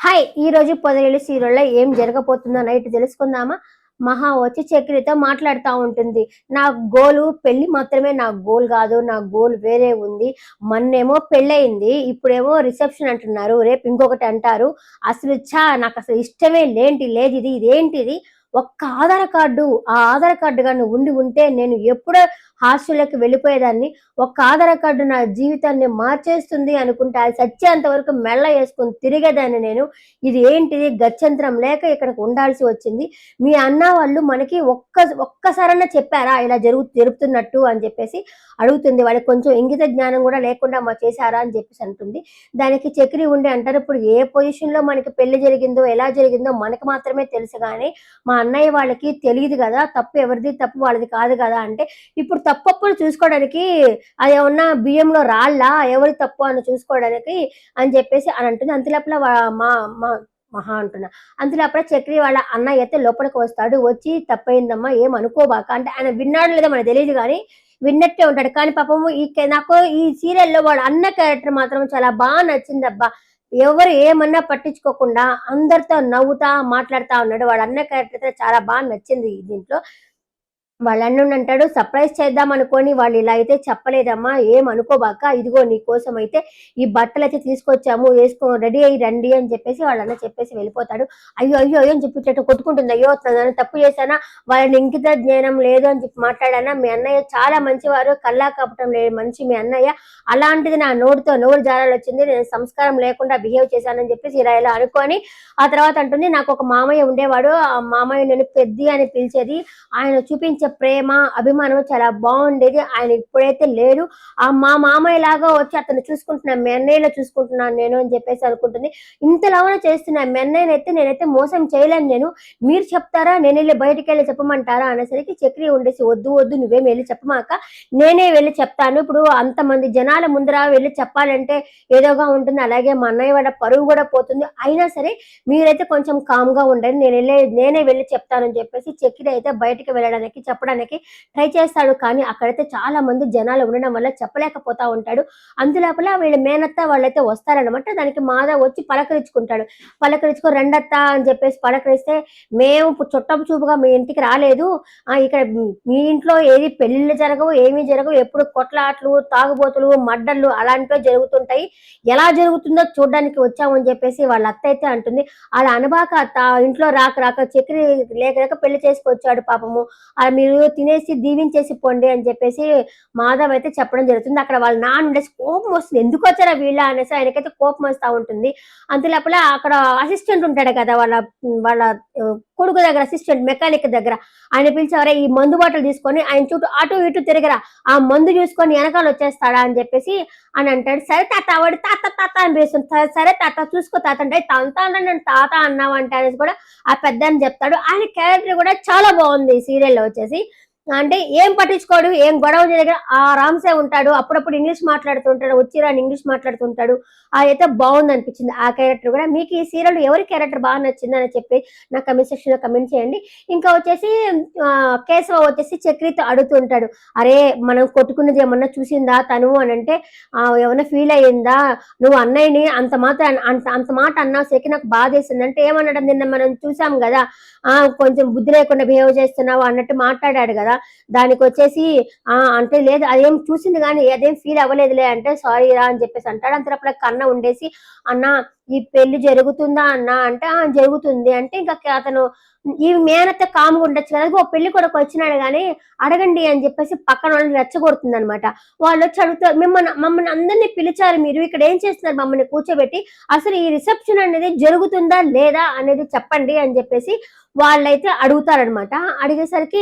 Hi! ఈరోజు పొదరిల్లు సీరియల్‌లో ఏం జరగబోతుందో నైట్ తెలుసుకుందామా? మహా వచ్చి చక్రితో మాట్లాడుతా ఉంటుంది. నా గోలు పెళ్లి మాత్రమే నా గోల్ గాదు. నా గోల్ వేరే ఉంది. మొన్నేమో పెళ్లయింది. ఇప్పుడేమో రిసెప్షన్ అంటున్నారు. రేపు ఇంకొకటి అంటారు. అసలు నాకసలు ఇష్టమే లేదిది. ఇదేంటిది? ఒక్క ఆధార్ కార్డు, ఆ ఆధార్ కార్డు గాని ఉండి ఉంటే నేను ఎప్పుడో హాస్టల్‌లోకి వెళ్ళిపోయేదాన్ని. ఒక్క ఆధార్ కార్డు నా జీవితాన్ని మార్చేస్తుంది అనుకుంటే అది చచ్చేంత వరకు మెడలో యేసుకొని తిరిగేదాన్ని నేను. ఇది ఏంటిది గత్యంతరం లేక ఇక్కడికి ఉండాల్సి వచ్చింది. మీ అన్న వాళ్ళు మనకి ఒక్కసారన్నా చెప్పారా ఇలా జరుగుతున్నట్టు అని చెప్పేసి అడుగుతుంది. వాళ్ళకి కొంచెం ఇంగిత జ్ఞానం గూడా లేకుండా చేశారా అని చెప్పేసి అంటుంది. దానికి చక్రి ఉండి అంటారు, ఇప్పుడు ఏ పొజిషన్‌లో మనకి పెళ్లి జరిగిందో, ఎలా జరిగిందో మనకు మాత్రమే తెలుసు గానీ, మా అన్నయ్య వాళ్ళకి తెలీదు గదా! తప్పు ఎవరిది తప్పు వాళ్ళది కాదు గదా! అంటే, ఇప్పుడు తప్పొప్పులు చూసుకోవడానికి అదేమన్నా బియ్యంలో రాళ్ళా? ఎవరిది తప్పు అని చూసుకోవడానికి అని చెప్పేసి అని అంటుంది. అంతలోపల మా మా మహా అంటున్నా. అంతలోపల చక్రి వాళ్ళ అన్నయ్య అయితే లోపలికి వస్తాడు. వచ్చి "తప్పయిందమ్మా ఏం అనుకోబాక" అంటే ఆయన విన్నాడో లేదో మనకు తెలీదు గానీ, విన్నట్టే ఉంటాడు. కానీ పాపము నాకు ఈ సీరియల్‌లో వాళ్ళ అన్న క్యారెక్టర్ మాత్రం చాలా నచ్చిందబ్బా! ఎవరు ఏమన్నా పట్టించుకోకుండా అందరితో నవ్వుతా మాట్లాడుతా ఉన్నాడు. వాడు అన్న క్యారెక్టర్ అయితే చాలా నచ్చింది దీంట్లో. వాళ్ళ అన్నుండంటాడు, "సర్ప్రైజ్ చేద్దామనుకోని వాళ్ళు ఇలా అయితే చెప్పలేదమ్మా. ఏమనుకోబాక. ఇదిగో నీకోసమయితే ఈ బట్టలయితే తీసుకొచ్చాము. రెడీ అయ్యి రండి" అని చెప్పేసి వాళ్ళన్న చెప్పేసి వెళ్ళిపోతాడు. అయ్యో! అయ్యో! అయ్యో! అని చెప్పి ఇట్లా కొట్టుకుంటుంది. అయ్యో! నేను తప్పు చేశానా? వాళ్ళని ఇంకిత జ్ఞానం లేదు అని చెప్పి మాట్లాడానా? మీ అన్నయ్య చాలా మంచివారు. కల్లా కపటం లేని మనిషి మీ అన్నయ్య. అలాంటిది నా నోరు జారాలొచ్చింది. నేను సంస్కారం లేకుండా బిహేవ్ చేశానని చెప్పేసి ఇలా అనుకోని ఆ తర్వాత అంటుంది, "నాకొక మామయ్య ఉండేవాడు. ఆ మామయ్య నేను పెద్ది అని పిలిచేది. ఆయన చూపించే ప్రేమ, అభిమానం చాలా బావుండేది. ఆయన ఇప్పుడైతే లేరు. మా మామయ్యలాగా వచ్చి అతన్ని చూసుకుంటున్నా, మీ అన్నయ్యలా చూసుకుంటున్నాను నేను" అని చెప్పేసి అనుకుంటుంది. ఇంతలావున చేస్తున్నా మీ అన్నయ్యనైతే నేనైతే మోసం చేయలేను నేను. మీరు చెప్తారా? నేనెళ్ళి బయటికెళ్ళి చెప్పమంటారా? అనేసరికి చక్రి ఉండేసి, "వద్దు, వద్దు నువ్వేమి ఎళ్లి చెప్పమాక. నేనే వెళ్లి చెప్తాను. ఇప్పుడు అంతమంది జనాల ముందర వెళ్లి చెప్పాలంటే ఏదోగా ఉంటుంది. అలాగే మా అన్నయ్య వాళ్ళ పరువు గూడా పోతుంది. అయినా సరే మీరైతే కొంచెం కామ్‌గా ఉండండి. నేనే వెళ్లి చెప్తానని చెప్పేసి చక్రి అయితే బయటికి వెళ్ళడానికి, చెప్పడానికి ట్రై చేస్తాడు. కానీ అక్కడైతే చాలా మంది జనాలు ఉండడం వల్ల చెప్పలేకపోతా ఉంటాడు. అందులోపల వీళ్ళ మేనత్త వాళ్ళైతే వస్తారనమాట. దానికి మాధవ్ వచ్చి పలకరించుకుంటాడు. పలకరించుకొని "రండత్తా" అని చెప్పేసి పలకరిస్తే, "మేము చుట్టపు చూపుగా మీ ఇంటికి రాలేదు. ఇక్కడ మీ ఇంట్లో ఏది పెళ్ళిళ్ళు జరగవు, ఏమీ జరగవు. ఎప్పుడు కొట్లాటలు, తాగుబోతులు, మర్డర్‌లు అలాంటివే జరుగుతుంటాయి. ఎలా జరుగుతుందో చూడ్డానికి వచ్చాము" అని చెప్పేసి వాళ్ళ అత్త అయితే అంటుంది. అలా అనబాక అత్త, ఇంట్లో రాక చక్రి లేక పెళ్లి చేసుకొచ్చాడు పాపము. మీరు తినేసి దీవించేసి పొండి అని చెప్పేసి మాధవ్ అయితే చెప్పడం జరుగుతుంది. అక్కడ వాళ్ళ నాన్న ఉండేసి కోపం వస్తుంది. ఎందుకొచ్చారా వీళ్ళ అనేసి ఆయనకైతే కోపం వస్తా ఉంటుంది. అంతలోపల అక్కడ అసిస్టెంట్ ఉంటాడు కదా! వాళ్ళ వాళ్ళ కొడుకు దగ్గర అసిస్టెంట్ మెకానిక్ దగ్గర. ఆయన పిలిచి "అరేయ్! ఈ మందు బాటిల్ తీసుకొని ఆయన చుట్టూ అటు ఇటు తిరగరా. ఆ మందు చూసుకొని ఎనకాల వచ్చేస్తాడా" అని చెప్పేసి అని అంటాడు. "సరే తాత" వాడు తాత తాత అని పిలుస్తుంది. "సరే తాత చూసుకో తాత" అంటే తాత నన్ను తాత అన్నావంటే అనేసి కూడా ఆ పెద్దాయన చెప్తాడు. ఆయన క్యారెక్టర్ కూడా చాలా బావుంది ఈ సీరియల్‌లో వచ్చేసి. అంటే ఏం పట్టించుకోడు, ఏం గొడవ చేయడు. ఆరాంసే ఉంటాడు. అప్పుడప్పుడు ఇంగ్లీష్ మాట్లాడుతుంటాడు. వచ్చి రాని ఇంగ్లీష్ మాట్లాడుతుంటాడు. అదైతే బావుందనిపించింది ఆ క్యారెక్టర్ కూడా. మీకు ఈ సీరియల్‌లో ఎవరి క్యారెక్టర్ బాగా నచ్చిందని చెప్పి నా కామెంట్ సెక్షన్‌లో కామెంట్ చేయండి. ఇంకా వచ్చేసి కేశవ వచ్చేసి చక్రితో అడుగుతూ ఉంటాడు. "అరే! మనం కొట్టుకున్నది ఏమన్నా చూసిందా తను" అనంటే, "ఏమన్నా ఫీల్ అయ్యిందా? నువ్వు అన్నయ్యని అంత మాట అన్నావు నాకు బాధేసింది" అంటే ఏమన్నాడు, "నిన్న మనం చూసాం గదా! కొంచెం బుద్ధి లేకుండా బిహేవ్ చేస్తున్నావు" అన్నట్టు మాట్లాడాడు గదా! దానికొచ్చేసి అంటే లేదు అదేం చూసింది గానీ అదేం ఫీల్ అవ్వలేదులే అంటే, "సారీ రా" అని చెప్పేసి అంటాడు. అంతలోపల కన్న ఉండేసి, "అన్న ఈ పెళ్లి జరుగుతుందా అన్న" అంటే, జరుగుతుంది" అంటే ఇంక అతను ఈ మేనత్త కామ్‌గా ఉండొచ్చు కదా! "ఓ పెళ్లి కొడుకు వచ్చినాడు గానీ అడగండి" అని చెప్పేసి పక్కనోళ్ళని రెచ్చగొడుతుందనమాట. వాళ్ళొచ్చి అడుగుతారు, మమ్మల్ని అందరిని పిలిచారు మీరు. ఇక్కడ ఏం చేస్తున్నారు మమ్మల్ని కూర్చోబెట్టి? అసలు ఈ రిసెప్షన్ అనేది జరుగుతుందా లేదా అనేది చెప్పండి అని చెప్పేసి వాళ్ళైతే అడుగుతారనమాట. అడిగేసరికి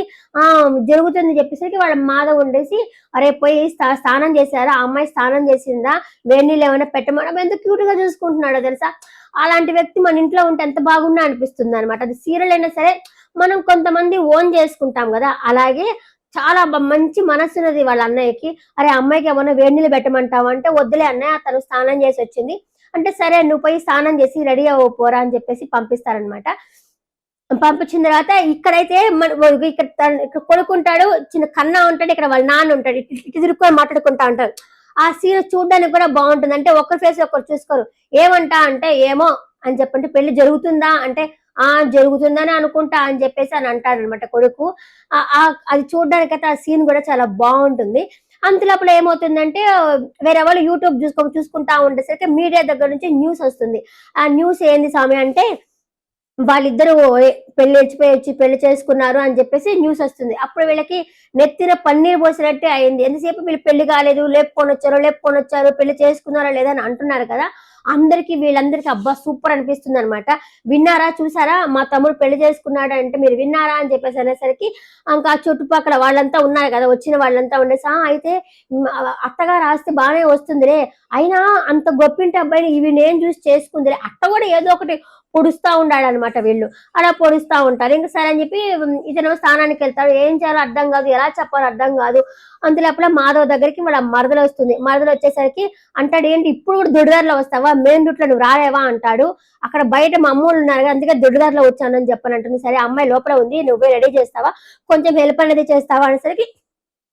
జరుగుతుంది చెప్పేసరికి వాళ్ళ మాధవ్ ఉండేసి, "అరే! పోయి స్నానం చేశారా? ఆ అమ్మాయి స్నానం చేసిందా? వేడి నీళ్ళు ఏమైనా పెట్టమనడం" ఎంత క్యూట్‌గా చూసుకుంటున్నాడో తెలుసా? అలాంటి వ్యక్తి మన ఇంట్లో ఉంటే ఎంత బాగుండు అనిపిస్తుందనమాట. అది సీరియల్ అయినా సరే మనం కొంతమంది ఓన్ చేసుకుంటాం గదా! అలాగే చాలా మంచి మనసున్నది వాళ్ళ అన్నయ్యకి. "అరే! అమ్మాయికి ఏమన్నా వేడి నీళ్ళు పెట్టమంటావా?" అంటే, "వద్దులే అన్నయ్య తను స్నానం చేసొచ్చింది." అంటే, "సరే నువ్వు పోయి స్నానం చేసి రెడీ అవ్వు పోరా" అని చెప్పేసి పంపిస్తారనమాట. పంపించిన తర్వాత ఇక్కడైతే ఇక్కడ కొడుకుంటాడు, చిన్న కన్నా ఉంటాడు, ఇక్కడ వాళ్ళ నాన్న ఉంటాడు. ఇటు తిరుక్కొని మాట్లాడుకుంటా ఉంటారు. ఆ సీన్ చూడ్డానికి కూడా బావుంటుంది. అంటే ఒకరి ఫేస్ ఒకరు చూసుకోరు. ఏమంటా అంటే, "ఏమో అని చెప్పంటే పెళ్లి జరుగుతుందా అంటే జరుగుతుందని అనుకుంటా అని చెప్పేసి అని అంటాడు అనమాట కొడుకు. అది చూడడానికైతే ఆ సీన్ కూడా చాలా బాగుంటుంది. అంతలోపల ఏమవుతుందంటే వేరే వాళ్ళు యూట్యూబ్ చూసుకుంటా ఉండేసరికి మీడియా దగ్గర నుంచి న్యూస్ వస్తుంది. ఆ న్యూస్ ఏంది స్వామి అంటే వాళ్ళిద్దరు పెళ్లి వచ్చి పెళ్లి చేసుకున్నారు అని చెప్పేసి న్యూస్ వస్తుంది. అప్పుడు వీళ్ళకి నెత్తిన పన్నీర్ పోసినట్టే అయింది. ఎంతసేపు వీళ్ళు పెళ్లి కాలేదు, లేపుకొని వచ్చారు, పెళ్లి చేసుకున్నారా లేదా అని అంటున్నారు కదా. వీళ్ళందరికీ అబ్బా సూపర్ అనిపిస్తుంది అనమాట. విన్నారా, చూసారా, మా తమ్ముడు పెళ్లి చేసుకున్నాడు అంటే మీరు విన్నారా అని చెప్పేసి అనేసరికి ఇంకా చుట్టుపక్కల వాళ్ళంతా ఉన్నారు కదా, వచ్చిన వాళ్ళంతా ఉండేసి అయితే అత్తగారు ఆస్తి బాగానే వస్తుందిరే, అయినా అంత గొప్పింటి అబ్బాయిని ఇవి నేను చూసి చేసుకుందిరే, అత్త కూడా ఏదో ఒకటి పొడుస్తా ఉన్నాడనమాట. వీళ్ళు అలా పొడుస్తా ఉంటారు. ఇంకా సరే అని చెప్పి ఇతను స్నానానికి వెళ్తాడు. ఏం చేయాలో అర్థం కాదు, ఎలా చెప్పాలో అర్థం కాదు. అంతలోపల మాధవ్ దగ్గరికి వాళ్ళ మరదలు వస్తుంది. మరదలు వచ్చేసరికి అంటాడు, ఏంటి ఇప్పుడు కూడా దొడ్డిదారిలో వస్తావా, మెయిన్ రూట్ లో నువ్వు రాలేవా అంటాడు. అక్కడ బయట మా అమ్మోళ్ళు ఉన్నారు కదా, అందుకే దొడ్డిదారిలో వచ్చానని చెప్పనంటుంది. సరే అమ్మాయి లోపల ఉంది, నువ్వే రెడీ చేస్తావా, కొంచెం హెల్ప్ అనేది చేస్తావా అనేసరికి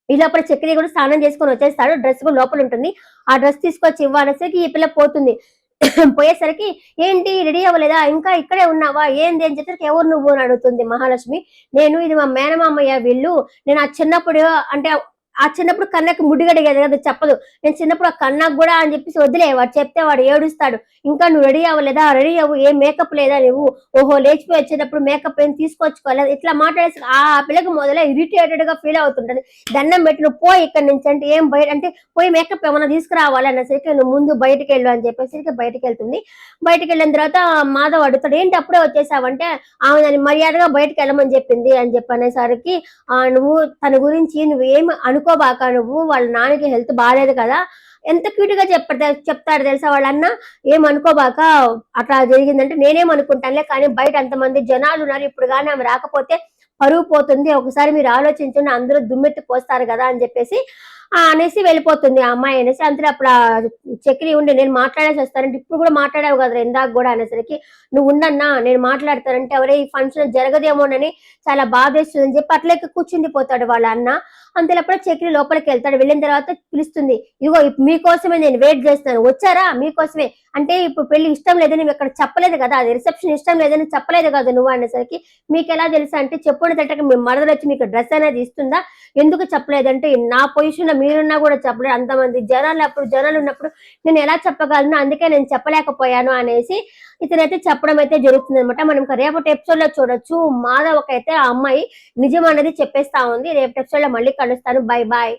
ఈ లోపల చక్రి కూడా స్నానం చేసుకొని వచ్చేస్తాడు. డ్రెస్ కూడా లోపల ఉంటుంది. ఆ డ్రెస్ తీసుకొచ్చి ఇవ్వనేసరికి ఈ పిల్ల పోతుంది. పోయేసరికి ఏంటి రెడీ అవ్వలేదా, ఇంకా ఇక్కడే ఉన్నావా, ఏంది అని చెప్పేసరికి ఎవరు నువ్వు అని అడుగుతుంది మహాలక్ష్మి. నేను ఇది మా మేనమామయ్య వీళ్ళు, నేను ఆ చిన్నప్పుడు అంటే కన్నకి ముడిగడిగేది కదా చెప్పదు, నేను చిన్నప్పుడు ఆ కన్నకు కూడా అని చెప్పేసి వదిలే, వాడు చెప్తే వాడు ఏడుస్తాడు. ఇంకా నువ్వు రెడీ అవ్వలేదా, రెడీ అవ్వు, ఏం మేకప్ లేదా నువ్వు, ఓహో లేచిపోయి వచ్చేటప్పుడు మేకప్ ఏం తీసుకొచ్చుకోలేదు, ఇట్లా మాట్లాడేసి ఆ పిల్లకి మొదలే ఇరిటేటెడ్ గా ఫీల్ అవుతుంటది. దండం పెట్టి నువ్వు పోయి ఇక్కడ నుంచి అంటే ఏం బయట అంటే పోయి మేకప్ ఏమైనా తీసుకురావాలి అన్నసరికి నువ్వు ముందు బయటకు వెళ్ళు అని చెప్పేసరికి బయటకు వెళ్తుంది. బయటకు వెళ్ళిన తర్వాత మాధవ్ అడుగుతాడు, ఏంటి అప్పుడే వచ్చేసావంటే ఆమె దాన్ని మర్యాదగా బయటకు వెళ్ళమని చెప్పింది అని చెప్పనేసరికి నువ్వు తన గురించి నువ్వేమి అనుకోబాక, నువ్వు వాళ్ళ నాన్నకి హెల్త్ బాగాలేదు కదా, ఎంత క్యూట్ గా చెప్తాడు తెలుసా వాళ్ళన్న, ఏమనుకోబాక, అట్లా జరిగిందంటే నేనేమనుకుంటానులే, కానీ బయట అంతమంది జనాలు ఉన్నారు, ఇప్పుడు కానీ ఆమె రాకపోతే పరువు పోతుంది, ఒకసారి మీరు ఆలోచించండి, అందరూ దుమ్మెత్తి పోస్తారు కదా అని చెప్పేసి అనేసి వెళ్ళిపోతుంది ఆ అమ్మాయి అనేసి. అంతే అప్పుడు చక్రి ఉండి నేను మాట్లాడేసి వస్తానంటే ఇప్పుడు కూడా మాట్లాడావు కదా ఇందాక కూడా అనేసరికి నువ్వు ఉండన్నా నేను మాట్లాడతానంటే ఎవరే ఈ ఫంక్షన్ జరగదేమోనని చాలా బాధేస్తుందని చెప్పి అట్లకి కూర్చుండిపోతాడు వాళ్ళ అన్న. అంతేటప్పుడు చక్రి లోపలికి వెళ్తాడు. వెళ్ళిన తర్వాత పిలుస్తుంది, ఇగో మీకోసమే నేను వెయిట్ చేస్తున్నాను, వచ్చారా మీకోసమే అంటే ఇప్పుడు పెళ్లి ఇష్టం లేదని నువ్వు ఇక్కడ చెప్పలేదు కదా, అది రిసెప్షన్ ఇష్టం లేదని చెప్పలేదు కదా నువ్వు అనేసరికి మీకు ఎలా తెలుసా అంటే చెప్పుని తట్టక మీ మరదలు వచ్చి మీకు డ్రెస్ అనేది ఇస్తుందా, ఎందుకు చెప్పలేదంటే నా పొజిషన్ లో మీరున్నా కూడా చెప్పలేదు, అంతమంది జనాలు ఉన్నప్పుడు నేను ఎలా చెప్పగలను, అందుకే నేను చెప్పలేకపోయాను అనేసి ఇతనైతే చెప్పడం అయితే జరుగుతుంది అనమాట. మనం రేపటి ఎపిసోడ్ లో చూడొచ్చు మాధవ్ అయితే ఆ అమ్మాయి నిజం అనేది చెప్పేస్తా ఉంది. రేపటి ఎపిసోడ్ లో మళ్ళీ కలుస్తాను. Bye bye.